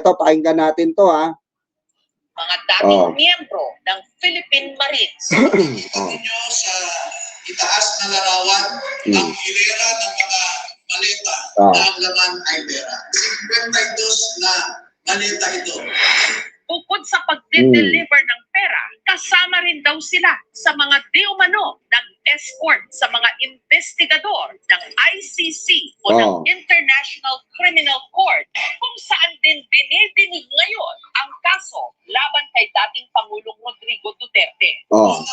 Eto, pakinggan natin to, ha. Mga dating miyembro ng Philippine Marines. Ninyo sa itaas na larawan ang hilera ng mga maleta na ang laman ay pera. 52 na maleta ito. Bukod sa pagde-deliver ng pera, kasama rin daw sila sa mga di-umano nag-escort sa mga investigador ng ICC o ng International Criminal Court, kung saan din binibinig ngayon ang kaso laban kay dating Pangulong Rodrigo Duterte.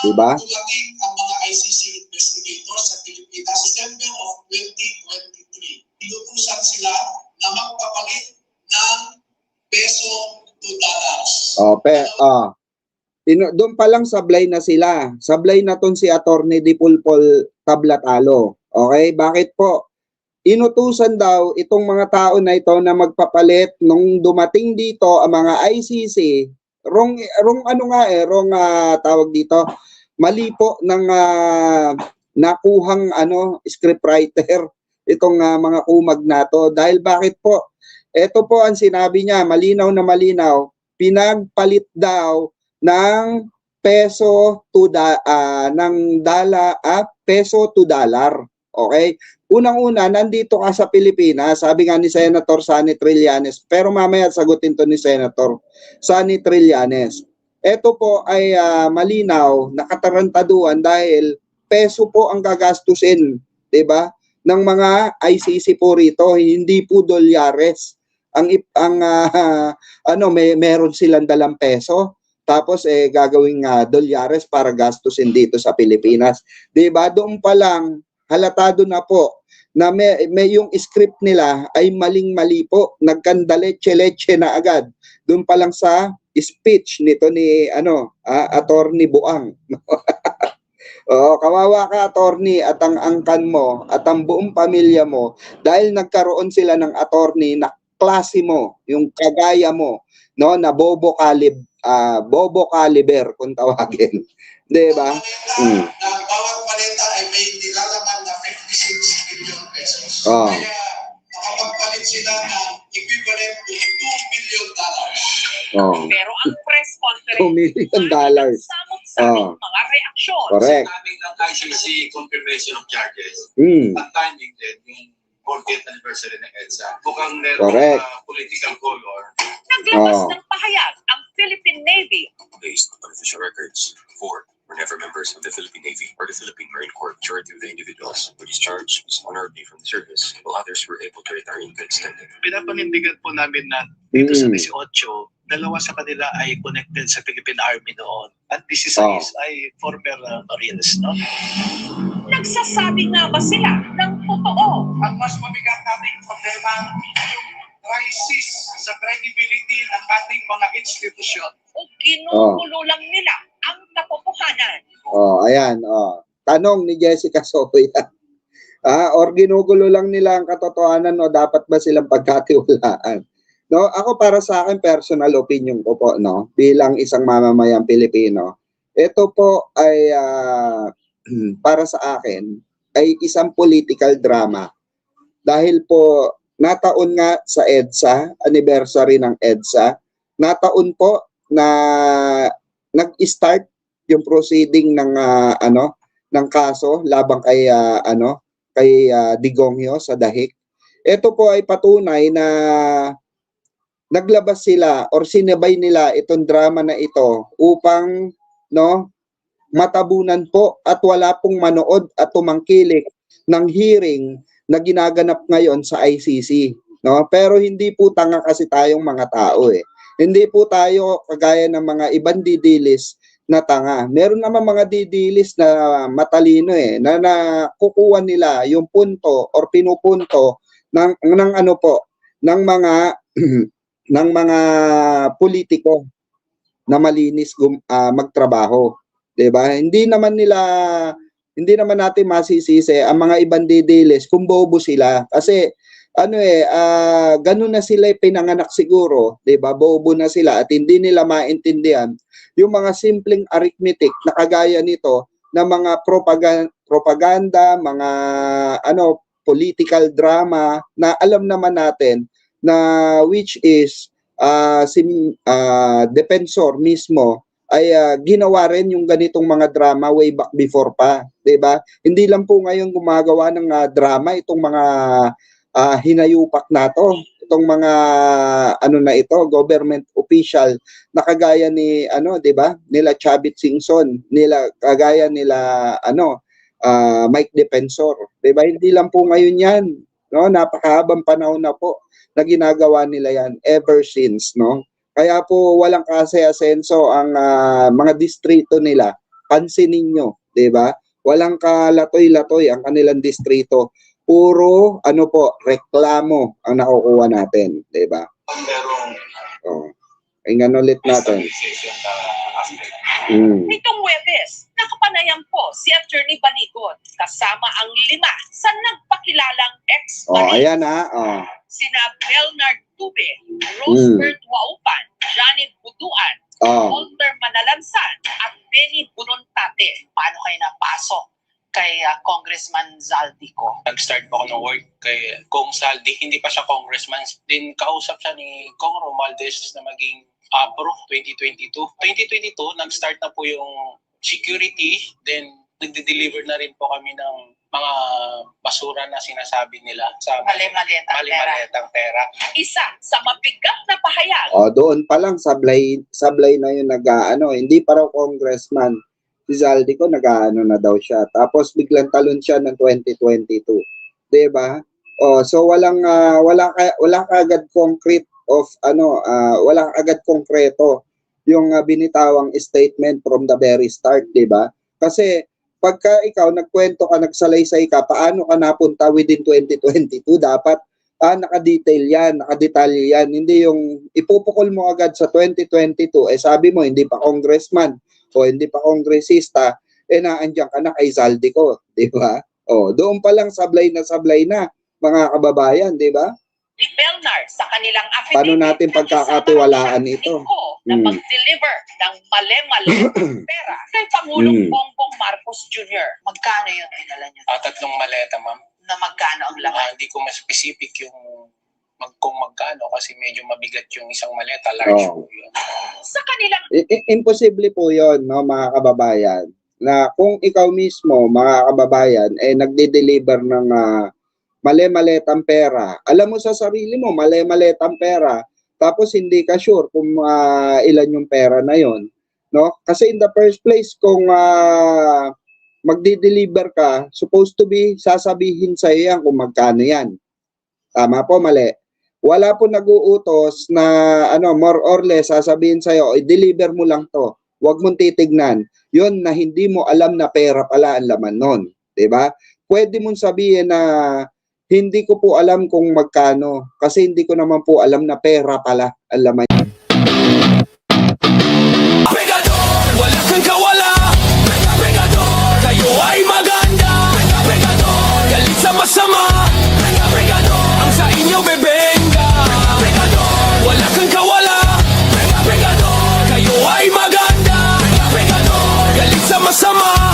Diba? Tulating ang mga ICC investigators sa Pilipinas December of 2023. Inutusan sila na magpapalit ng peso to dollars. Doon pa lang sablay na sila. Sablay na ton si Attorney Dipulpol Tablatalo. Okay? Bakit po? Inutusan daw itong mga tao na ito na magpapalit nung dumating dito ang mga ICC. Wrong tawag dito. Mali po ng nakuhang scriptwriter itong mga kumag na to. Dahil bakit po? Ito po ang sinabi niya, malinaw na malinaw, pinagpalit daw ng peso to dollar. Okay? Unang-una, nandito ka sa Pilipinas, sabi nga ni Senator Sonny Trillanes, pero mamaya sagutin to ni Senator Sonny Trillanes. Ito po ay malinaw, nakatarantaduan dahil peso po ang gagastusin, 'di ba? Ng mga ICC po rito, hindi po dolyares. Meron silang dalang peso, tapos gagawing dolyares para gastusin dito sa Pilipinas. 'Di ba? Doon pa lang halatado na po na may yung script nila ay maling-mali po, nagkandaletse-letse na agad. Doon pa lang sa speech nito ni Attorney Buang. Kawawa ka, attorney, at ang angkan mo at ang buong pamilya mo dahil nagkaroon sila ng attorney na klase mo, yung kagaya mo, no, na bobo caliber kung tawagin. 'Di ba? Bawat maleta ay may nilalaman na 56 million pesos. Kaya nakapagpalit sila ng equivalent to $2 million. Pero ang press conference, $2 million. Samot-samot mga reaksyon. Correct. Sa aming ng ICC confirmation of charges, at timing din yung 40th anniversary ng EDSA. Mukhang merong political color. Naglabas ng pahayag ang Philippine Navy. Based on official records, 4 were never members of the Philippine Navy or the Philippine Marine Corps. Majority of the individuals were discharged honorably from the service, while others were able to retire in good standing. Pinapanindigan po namin na dito sa 18, dalawa sa kanila ay connected sa Philippine Army noon. At this is ay former Marines, no? Nagsasabi nga ba sila ng totoo? Ang mas mabigat nating problema, yung crisis sa credibility ng ating mga institusyon. O ginugulo lang nila ang katotohanan. Ayan. Tanong ni Jessica Soya. Or ginugulo lang nila ang katotohanan o dapat ba silang pagkatiwalaan? No, ako para sa akin personal opinion ko po, no, bilang isang mamamayang Pilipino. Ito po ay para sa akin ay isang political drama. Dahil po nataon nga sa EDSA, anniversary ng EDSA, nataon po na nag-start yung proceeding ng ng kaso labang kay Digongio sa Dahig. Ito po ay patunay na naglabas sila or sinabay nila itong drama na ito upang matabunan po at wala pong manood at tumangkilik ng hearing na ginaganap ngayon sa ICC, no? Pero hindi po tanga kasi tayong mga tao eh. Hindi po tayo kagaya ng mga ibang didilis na tanga. Meron naman mga didilis na matalino eh, na nakukuha nila yung punto or pinupunto ng mga politiko na malinis magtrabaho, 'di ba? Hindi naman natin masisisi ang mga ibang didilis kung bobo sila kasi ganun na sila pinanganak siguro, 'di ba? Bobo na sila at hindi nila maintindihan yung mga simpleng arithmetic na kagaya nito na mga propaganda, mga political drama na alam naman natin na which is defensor mismo ay ginawa rin yung ganitong mga drama way back before pa, 'di ba? Hindi lang po ngayon gumagawa ng drama itong mga hinayupak na to, itong mga na ito, government official na kagaya ni 'di ba? Nila Chavit Singson, kagaya nila Mike Defensor, 'di ba? Hindi lang po ngayon 'yan, no? Napakahabang panahon na po na ginagawa nila 'yan ever since, no? Kaya po walang kasi-asenso ang mga distrito nila. Pansinin nyo, 'di ba? Walang kalatoy-latoy ang kanilang distrito. Puro reklamo ang nakukuha natin, 'di ba? Merong Ingnan ulit natin. Nitong Huwebes, nakapanayam po si Attorney Baligon kasama ang 5 sa nagpakilalang ex-marine. Ayan Sina Belnard Tube, Rosebert Waupan, Johnny Buduan, Walter Manalansan, at Benny Bunontate. Paano kayo napasok kay Congressman Zaldico? Nag-start po ako ng work kay Kong Saldi. Hindi pa siya congressman. Din kausap siya ni Kong Romualdez na maging Pro 2022. 2022, nag-start na po yung security. Then, nagde-deliver na rin po kami ng mga basura na sinasabi nila sa mali-maletang pera. Isa sa mabigat na pahayag. Doon pa lang sablay na yung hindi pa raw congressman. Si Zaldico na daw siya. Tapos biglang talon siya ng 2022. 'Di ba? So wala kaagad concrete of wala agad konkreto yung binitawang statement from the very start, 'di ba? Kasi pagka ikaw nagkwento ka, nagsalaysay ka, paano ka napunta within 2022, dapat naka-detail yan, naka-detalye yan. Hindi yung ipupukol mo agad sa 2022, sabi mo hindi pa congressman o hindi pa kongresista, naandyan ka na kay Zaldico, di ba? Doon pa lang sablay na mga kababayan, di ba? Ni Belnar sa kanilang affidavit. Paano natin pagkakatiwalaan ito? Na mag-deliver ng mali-mali pera kay Pangulong Bongbong Marcos Jr. Magkano yung dinala niyo? 3 maleta, ma'am. Na magkano ang laman? Hindi ko mas-specific yung kung magkano kasi medyo mabigat yung isang maleta, large po yun. Sa kanilang... Imposible po yun, no, mga kababayan, na kung ikaw mismo, mga kababayan, nagde-deliver ng mali-maletang pera. Alam mo sa sarili mo, mali-maletang pera, tapos hindi ka sure kung ilan yung pera na yon, no? Kasi in the first place, kung magdi-deliver ka, supposed to be sasabihin sa iyo yan kung magkano yan. Tama po, mali. Wala po nag-uutos na more or less sasabihin sa iyo, i-deliver mo lang to. Huwag mong titignan. Yon na hindi mo alam na pera pala ang laman nun, 'di ba? Pwede mong sabihin na hindi ko po alam kung magkano kasi hindi ko naman po alam na pera pala ang laman. Pegador, wala kang kawala. Pegador, kayo ay maganda. Pegador, galit sa masama. Pegador, ang sa inyo bebenga. Pegador, wala kang kawala. Pegador, kayo ay maganda. Pegador, galit sa masama.